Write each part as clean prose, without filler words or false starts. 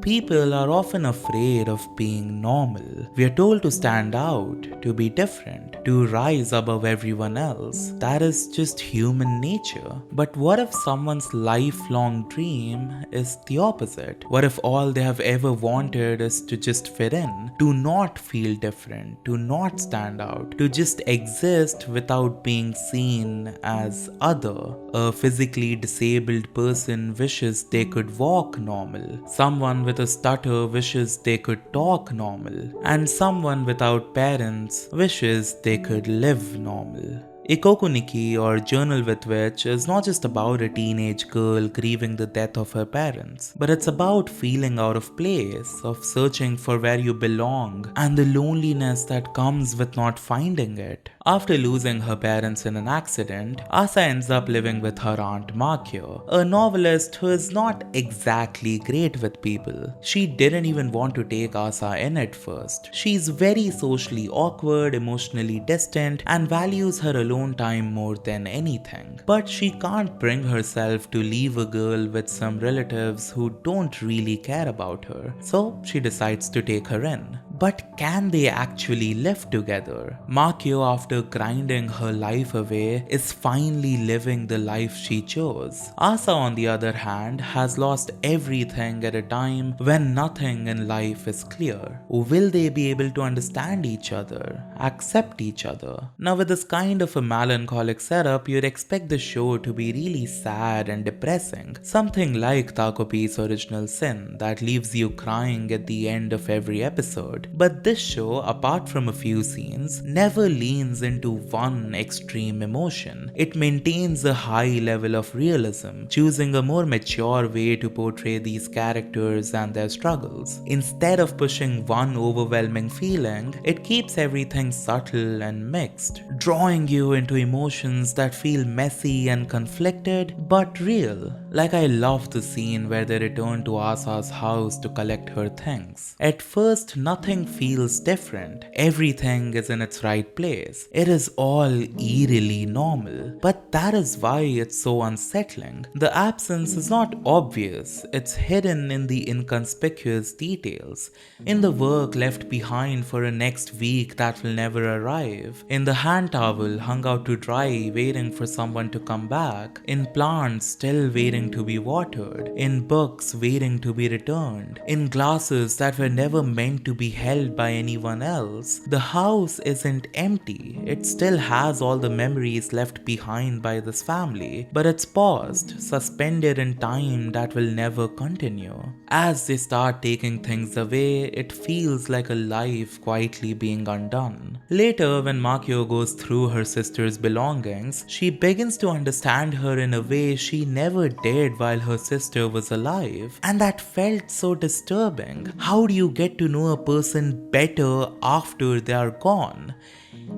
People are often afraid of being normal. We are told to stand out, to be different, to rise above everyone else. That is just human nature. But what if someone's lifelong dream is the opposite? What if all they have ever wanted is to just fit in, to not feel different, to not stand out, to just exist without being seen as other? A physically disabled person wishes they could walk normal. Someone with a stutter wishes they could talk normal. And someone without parents wishes they could live normal. Ikoku Nikki, or Journal with Witch, is not just about a teenage girl grieving the death of her parents, but it's about feeling out of place, of searching for where you belong, and the loneliness that comes with not finding it. After losing her parents in an accident, Asa ends up living with her aunt Makyo, a novelist who is not exactly great with people. She didn't even want to take Asa in at first. She's very socially awkward, emotionally distant, and values her alone time more than anything. But she can't bring herself to leave a girl with some relatives who don't really care about her, so she decides to take her in. But can they actually live together? Makyo, after grinding her life away, is finally living the life she chose. Asa, on the other hand, has lost everything at a time when nothing in life is clear. Will they be able to understand each other, accept each other? Now, with this kind of a melancholic setup, you'd expect the show to be really sad and depressing, something like Takopi's Original Sin that leaves you crying at the end of every episode. But this show, apart from a few scenes, never leans into one extreme emotion. It maintains a high level of realism, choosing a more mature way to portray these characters and their struggles. Instead of pushing one overwhelming feeling, it keeps everything subtle and mixed, drawing you into emotions that feel messy and conflicted but real. Like, I love the scene where they return to Asa's house to collect her things. At first, nothing feels different. Everything is in its right place. It is all eerily normal. But that is why it's so unsettling. The absence is not obvious. It's hidden in the inconspicuous details. In the work left behind for a next week that will never arrive. In the hand towel hung out to dry waiting for someone to come back. In plants still waiting to be watered. In books waiting to be returned. In glasses that were never meant to be held by anyone else. The house isn't empty. It still has all the memories left behind by this family, but it's paused, suspended in time that will never continue. As they start taking things away, it feels like a life quietly being undone. Later, when Makyo goes through her sister's belongings, she begins to understand her in a way she never did while her sister was alive, and that felt so disturbing. How do you get to know a person better after they are gone?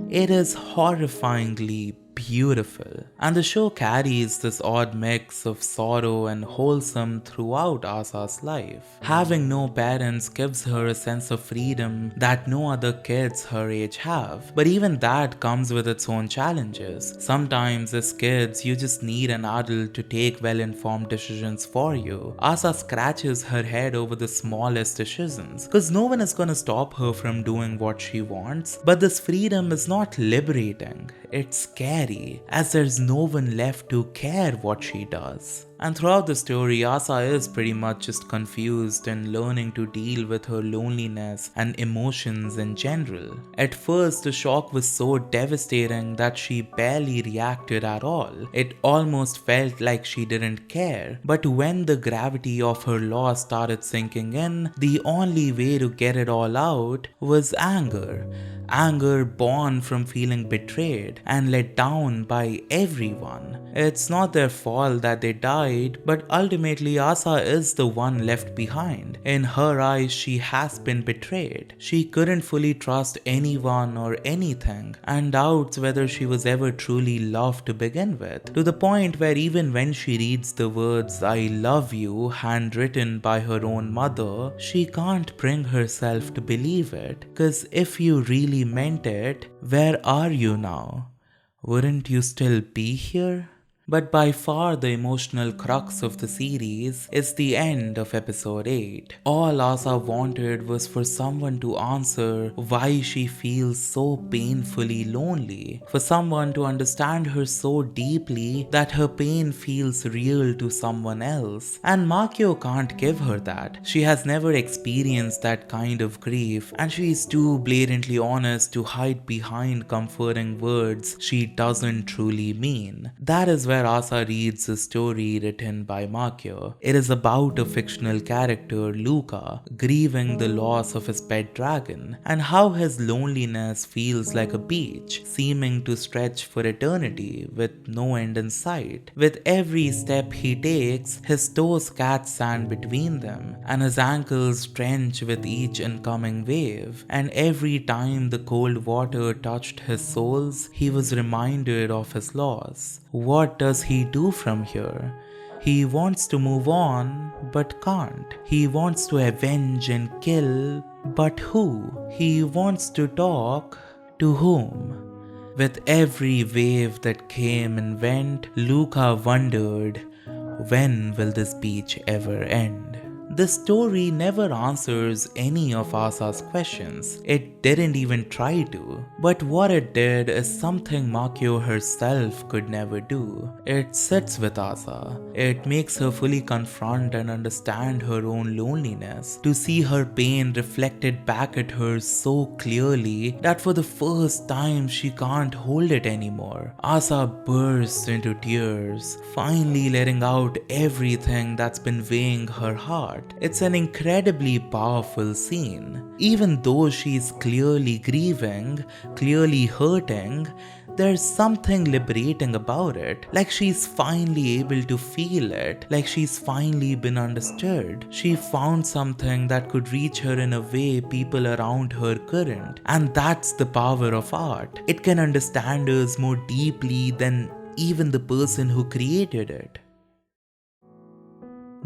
It is horrifyingly beautiful. And the show carries this odd mix of sorrow and wholesome throughout Asa's life. Having no parents gives her a sense of freedom that no other kids her age have. But even that comes with its own challenges. Sometimes as kids, you just need an adult to take well-informed decisions for you. Asa scratches her head over the smallest decisions, because no one is gonna stop her from doing what she wants. But this freedom is not liberating. It's scary, as there's no one left to care what she does. And throughout the story, Asa is pretty much just confused and learning to deal with her loneliness and emotions in general. At first, the shock was so devastating that she barely reacted at all. It almost felt like she didn't care. But when the gravity of her loss started sinking in, the only way to get it all out was anger. Anger born from feeling betrayed and let down by everyone. It's not their fault that they died, but ultimately Asa is the one left behind. In her eyes, she has been betrayed. She couldn't fully trust anyone or anything, and doubts whether she was ever truly loved to begin with, to the point where even when she reads the words "I love you" handwritten by her own mother, she can't bring herself to believe it. Cause if you really meant it, where are you now? Wouldn't you still be here? But by far the emotional crux of the series is the end of episode 8. All Asa wanted was for someone to answer why she feels so painfully lonely, for someone to understand her so deeply that her pain feels real to someone else. And Makio can't give her that. She has never experienced that kind of grief, and she is too blatantly honest to hide behind comforting words she doesn't truly mean. That is where Asa reads a story written by Makio. It is about a fictional character, Luca, grieving the loss of his pet dragon, and how his loneliness feels like a beach, seeming to stretch for eternity with no end in sight. With every step he takes, his toes catch sand between them, and his ankles trench with each incoming wave. And every time the cold water touched his soles, he was reminded of his loss. What does he do from here? He wants to move on, but can't. He wants to avenge and kill, but who? He wants to talk, to whom? With every wave that came and went, Luca wondered, when will this beach ever end? The story never answers any of Asa's questions. It didn't even try to. But what it did is something Makio herself could never do. It sits with Asa. It makes her fully confront and understand her own loneliness, to see her pain reflected back at her so clearly that for the first time she can't hold it anymore. Asa bursts into tears, finally letting out everything that's been weighing her heart. It's an incredibly powerful scene. Even though she's clearly grieving, clearly hurting, there's something liberating about it. Like she's finally able to feel it. Like she's finally been understood. She found something that could reach her in a way people around her couldn't. And that's the power of art. It can understand us more deeply than even the person who created it.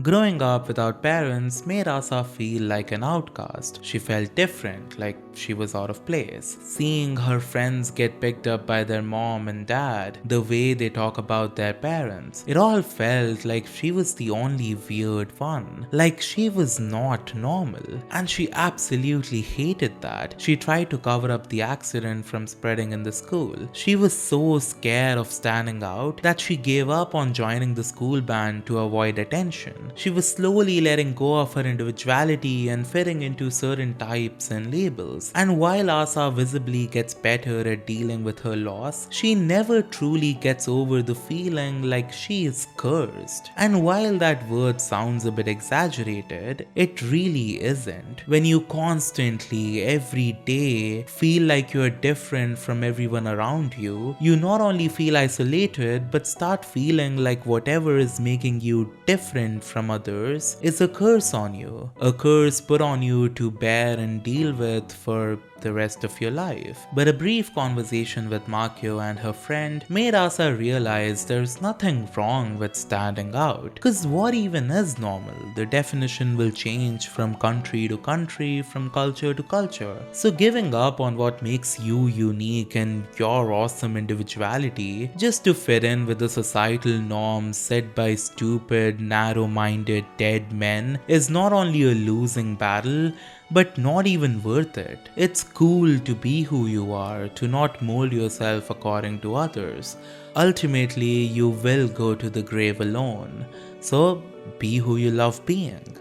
Growing up without parents made Asa feel like an outcast. She felt different, like she was out of place. Seeing her friends get picked up by their mom and dad, the way they talk about their parents, it all felt like she was the only weird one. Like she was not normal. And she absolutely hated that. She tried to cover up the accident from spreading in the school. She was so scared of standing out that she gave up on joining the school band to avoid attention. She was slowly letting go of her individuality and fitting into certain types and labels. And while Asa visibly gets better at dealing with her loss, she never truly gets over the feeling like she is cursed. And while that word sounds a bit exaggerated, it really isn't. When you constantly, every day, feel like you're different from everyone around you, you not only feel isolated but start feeling like whatever is making you different from others is a curse on you. A curse put on you to bear and deal with for the rest of your life. But a brief conversation with Makio and her friend made Asa realize there's nothing wrong with standing out. Cause what even is normal? The definition will change from country to country, from culture to culture. So giving up on what makes you unique and your awesome individuality just to fit in with the societal norms set by stupid, narrow-minded dead men is not only a losing battle, but not even worth it. It's cool to be who you are, to not mold yourself according to others. Ultimately, you will go to the grave alone. So, be who you love being.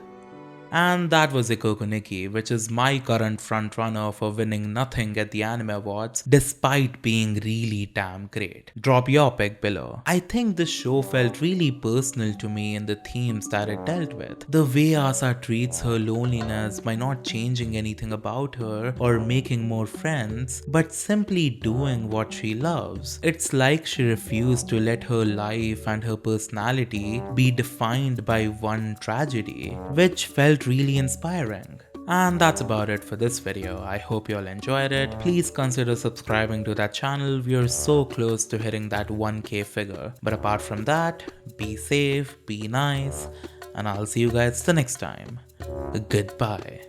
And that was Ikoku Nikki, which is my current frontrunner for winning nothing at the Anime Awards, despite being really damn great. Drop your pick below. I think this show felt really personal to me in the themes that it dealt with. The way Asa treats her loneliness by not changing anything about her or making more friends, but simply doing what she loves. It's like she refused to let her life and her personality be defined by one tragedy, which felt really inspiring. And that's about it for this video. I hope you all enjoyed it. Please consider subscribing to that channel. We are so close to hitting that 1K figure. But apart from that, be safe, be nice, and I'll see you guys the next time. Goodbye.